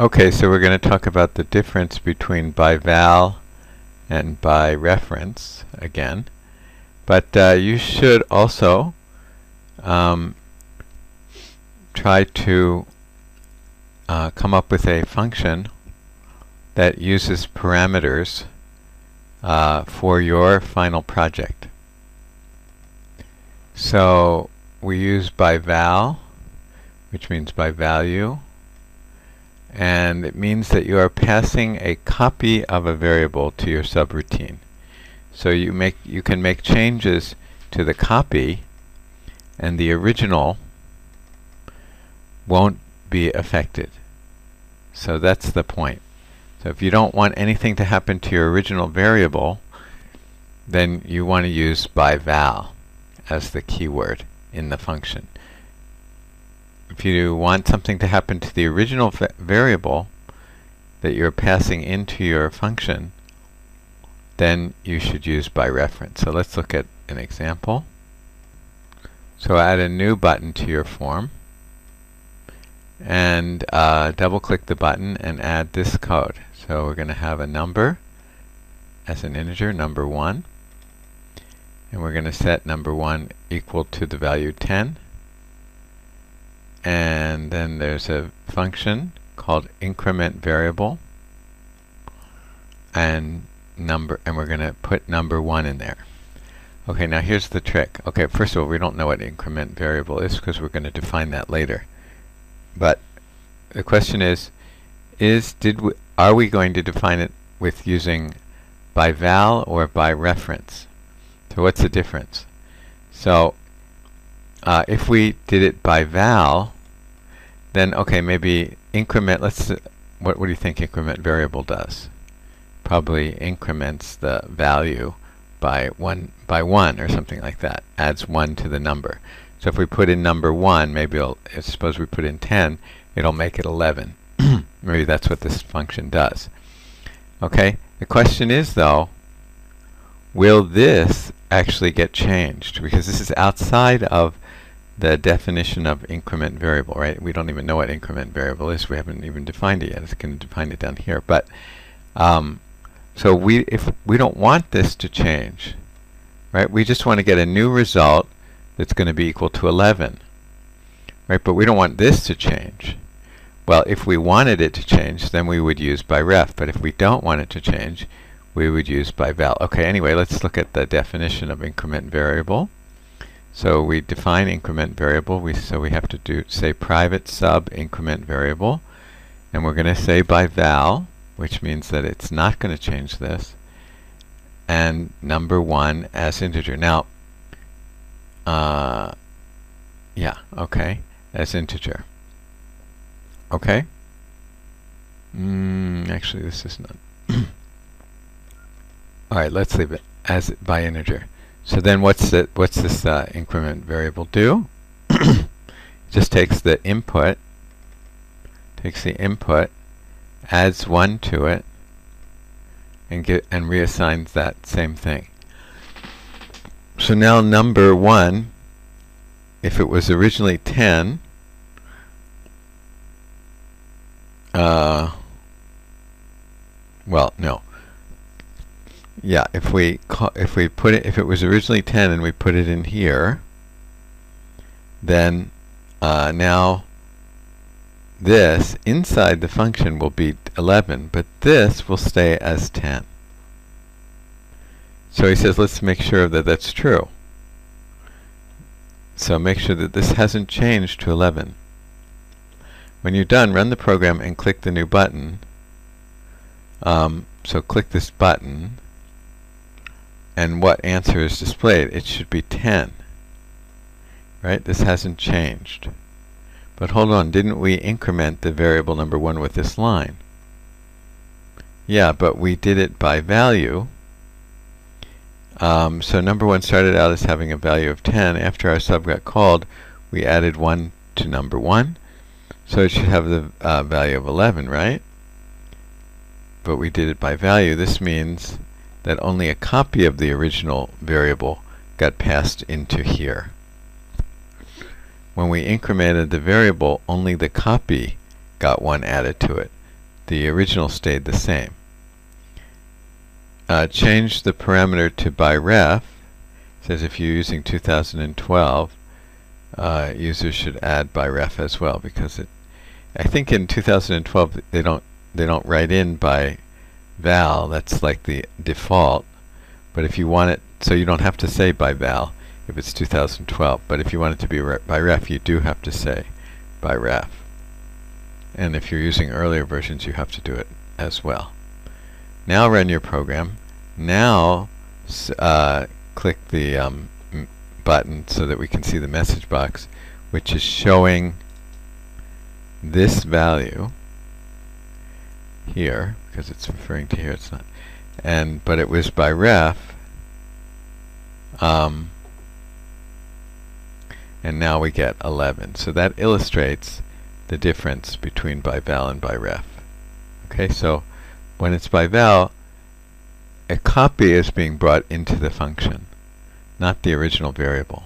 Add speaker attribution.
Speaker 1: Okay, so we're going to talk about the difference between ByVal and ByReference again. But you should also try to come up with a function that uses parameters for your final project. So we use ByVal, which means by value, and it means that you are passing a copy of a variable to your subroutine. So you can make changes to the copy, and the original won't be affected. So that's the point. So if you don't want anything to happen to your original variable, then you want to use ByVal as the keyword in the function. If you want something to happen to the original variable that you're passing into your function, then you should use ByReference. So let's look at an example. So add a new button to your form, and double-click the button and add this code. So we're going to have a number as an integer, number 1, and we're going to set number 1 equal to the value 10. And then there's a function called increment variable, and we're going to put number 1 in there. Okay, now here's the trick. Okay, first of all, we don't know what increment variable is because we're going to define that later. But the question is are we going to define it with using ByVal or ByReference? So what's the difference? So if we did it ByVal, then okay, maybe increment. What do you think increment variable does? Probably increments the value by one or something like that. Adds 1 to the number. So if we put in number 1, maybe suppose we put in 10, it'll make it 11. Maybe that's what this function does. Okay. The question is though, will this actually get changed? Because this is outside of the definition of increment variable, right? We don't even know what increment variable is. We haven't even defined it yet. It's going to define it down here. But so if we don't want this to change, right? We just want to get a new result that's going to be equal to 11, right? But we don't want this to change. Well, if we wanted it to change, then we would use ByRef. But if we don't want it to change, we would use ByVal. Okay, anyway, let's look at the definition of increment variable. So we define increment variable. So we have to say private sub increment variable, and we're going to say ByVal, which means that it's not going to change this, and number 1 as integer. Now, yeah, okay, as integer. Okay. Actually, this is not. All right, let's leave it as by integer. So then what's this increment variable do? It just takes the input, adds 1 to it, and reassigns that same thing. So now number 1, if it was originally 10, well, no. Yeah, if it was originally 10 and we put it in here, then now this inside the function will be 11, but this will stay as 10. So he says, let's make sure that that's true. So make sure that this hasn't changed to 11. When you're done, run the program and click the new button. So click this button, and what answer is displayed? It should be 10. Right? This hasn't changed. But hold on, didn't we increment the variable number 1 with this line? Yeah, but we did it by value. So number 1 started out as having a value of 10. After our sub got called, we added 1 to number 1. So it should have the value of 11, right? But we did it by value. This means that only a copy of the original variable got passed into here. When we incremented the variable, only the copy got 1 added to it. the original stayed the same. Change the parameter to ByRef. It says if you're using 2012, users should add ByRef as well, because I think in 2012 they don't write in ByVal. That's like the default. But if you want it, so you don't have to say ByVal if it's 2012. But if you want it to be ByRef, you do have to say ByRef. And if you're using earlier versions, you have to do it as well. Now run your program. Now click the button so that we can see the message box, which is showing this value here, because it's referring to here, it's not. But it was ByRef, and now we get 11. So that illustrates the difference between ByVal and ByRef. Okay, so when it's ByVal, a copy is being brought into the function, not the original variable.